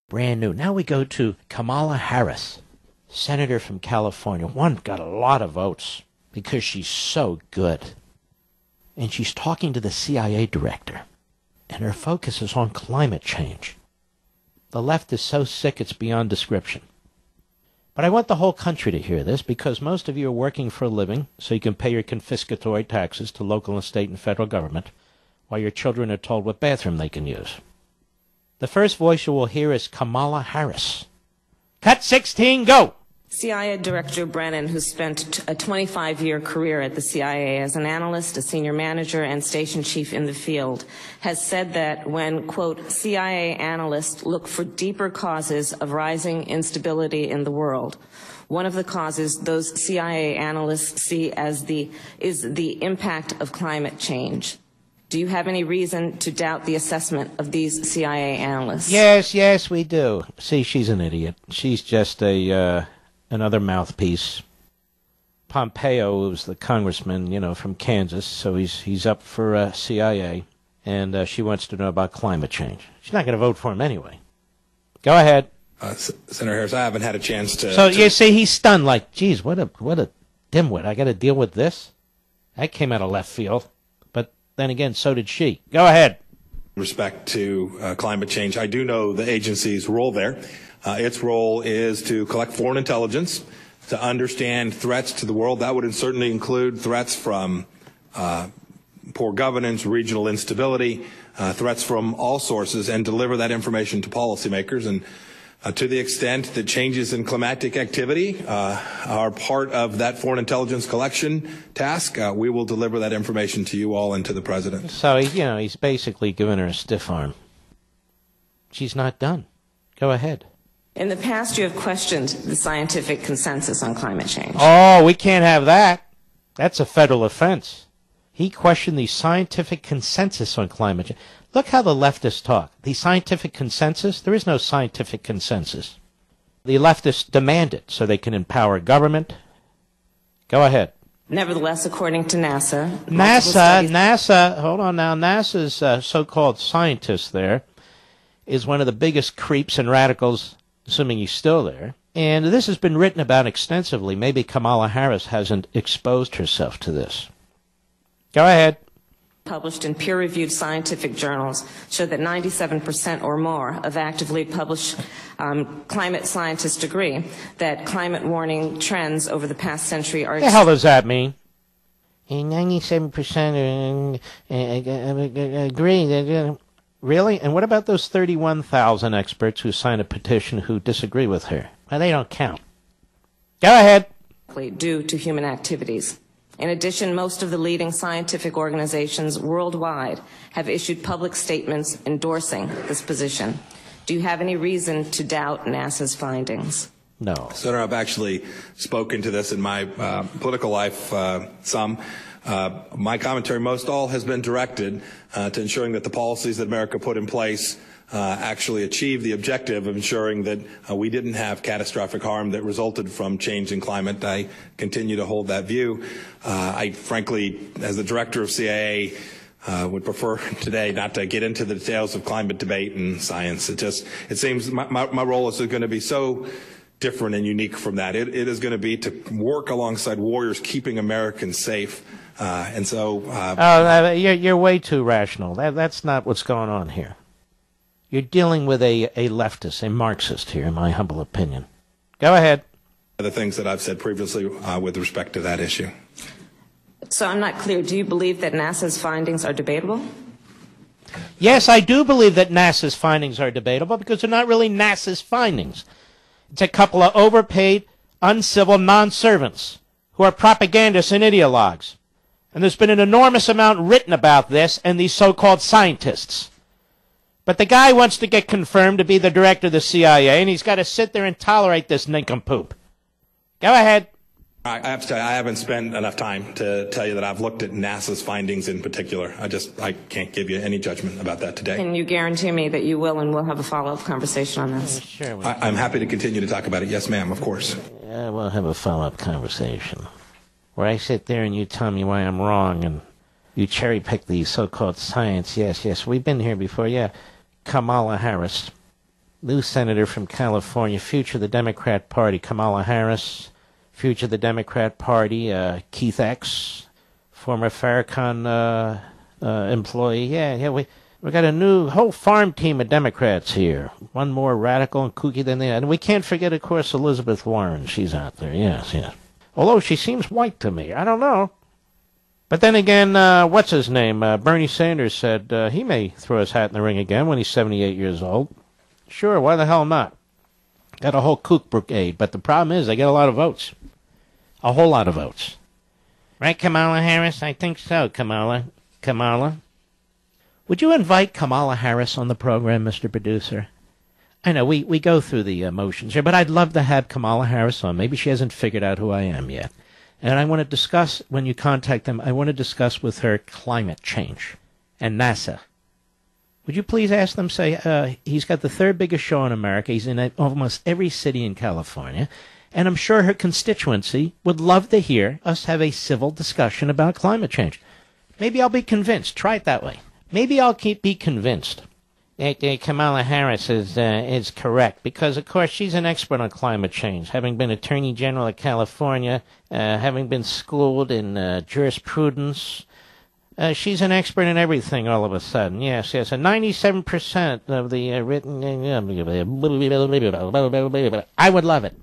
Brand new. Now we go to Kamala Harris, senator from California. One got a lot of votes because she's so good. And she's talking to the CIA director. And her focus is on climate change. The left is so sick it's beyond description. But I want the whole country to hear this because most of you are working for a living so you can pay your confiscatory taxes to local and state and federal government while your children are told what bathroom they can use. The first voice you will hear is Kamala Harris. Cut 16, go! CIA Director Brennan, who spent a 25-year career at the CIA as an analyst, a senior manager, and station chief in the field, has said that when, quote, CIA analysts look for deeper causes of rising instability in the world, one of the causes those CIA analysts see as is the impact of climate change. Do you have any reason to doubt the assessment of these CIA analysts? Yes, we do. See, she's an idiot. She's just another mouthpiece. Pompeo was the congressman, from Kansas, so he's up for CIA, and she wants to know about climate change. She's not going to vote for him anyway. Go ahead. Senator Harris, I haven't had a chance to... So you see, he's stunned like, geez, what a dimwit. I got to deal with this? That came out of left field. But then again, so did she. Go ahead. With respect to climate change, I do know the agency's role there. Its role is to collect foreign intelligence, to understand threats to the world. That would certainly include threats from poor governance, regional instability, threats from all sources, and deliver that information to policymakers. And to the extent that changes in climatic activity are part of that foreign intelligence collection task, we will deliver that information to you all and to the president. So, he's basically giving her a stiff arm. She's not done. Go ahead. In the past, you have questioned the scientific consensus on climate change. Oh, we can't have that. That's a federal offense. He questioned the scientific consensus on climate change. Look how the leftists talk. The scientific consensus? There is no scientific consensus. The leftists demand it so they can empower government. Go ahead. Nevertheless, according to NASA... hold on now. NASA's so-called scientist there is one of the biggest creeps and radicals, assuming he's still there. And this has been written about extensively. Maybe Kamala Harris hasn't exposed herself to this. Go ahead. Published in peer-reviewed scientific journals show that 97% or more of actively published climate scientists agree that climate warning trends over the past century are... What the hell does that mean? 97% agree. Really? And what about those 31,000 experts who signed a petition who disagree with her? Well, they don't count. Go ahead. Due to human activities. In addition, most of the leading scientific organizations worldwide have issued public statements endorsing this position. Do you have any reason to doubt NASA's findings? No. Senator, I've actually spoken to this in my political life some. My commentary, most all, has been directed to ensuring that the policies that America put in place actually achieve the objective of ensuring that we didn't have catastrophic harm that resulted from change in climate. I continue to hold that view. I frankly, as the director of CIA, would prefer today not to get into the details of climate debate and science. It seems my role is going to be so different and unique from that. It is going to be to work alongside warriors keeping Americans safe. You're way too rational. That's not what's going on here. You're dealing with a leftist, a Marxist here, in my humble opinion. Go ahead. The things that I've said previously with respect to that issue. So I'm not clear. Do you believe that NASA's findings are debatable? Yes, I do believe that NASA's findings are debatable because they're not really NASA's findings. It's a couple of overpaid, uncivil non-servants who are propagandists and ideologues. And there's been an enormous amount written about this and these so-called scientists. But the guy wants to get confirmed to be the director of the CIA, and he's got to sit there and tolerate this nincompoop. Go ahead. I have to tell you, I haven't spent enough time to tell you that I've looked at NASA's findings in particular. I can't give you any judgment about that today. Can you guarantee me that you will and we'll have a follow-up conversation on this? Sure. I'm happy to continue to talk about it. Yes, ma'am, of course. We'll have a follow-up conversation where I sit there and you tell me why I'm wrong and you cherry-pick the so-called science. Yes, we've been here before, yeah. Kamala Harris. New senator from California, future of the Democrat Party, Kamala Harris. Future of the Democrat Party, Keith X, former Farrakhan employee. Yeah, we got a new whole farm team of Democrats here. One more radical and kooky than the other. And we can't forget, of course, Elizabeth Warren. She's out there, yes. Although she seems white to me. I don't know. But then again, what's his name? Bernie Sanders said he may throw his hat in the ring again when he's 78 years old. Sure, why the hell not? Got a whole kook brigade, but the problem is they get a lot of votes. A whole lot of votes. Right, Kamala Harris? I think so, Kamala. Would you invite Kamala Harris on the program, Mr. Producer? I know, we go through the motions here, but I'd love to have Kamala Harris on. Maybe she hasn't figured out who I am yet. And I want to discuss, when you contact them, I want to discuss with her climate change and NASA. Would you please ask them, say, he's got the third biggest show in America. He's in almost every city in California. And I'm sure her constituency would love to hear us have a civil discussion about climate change. Maybe I'll be convinced. Try it that way. Maybe I'll be convinced that Kamala Harris is correct. Because, of course, she's an expert on climate change, having been Attorney General of California, having been schooled in jurisprudence. She's an expert in everything all of a sudden. Yes. And 97% of the written... I would love it.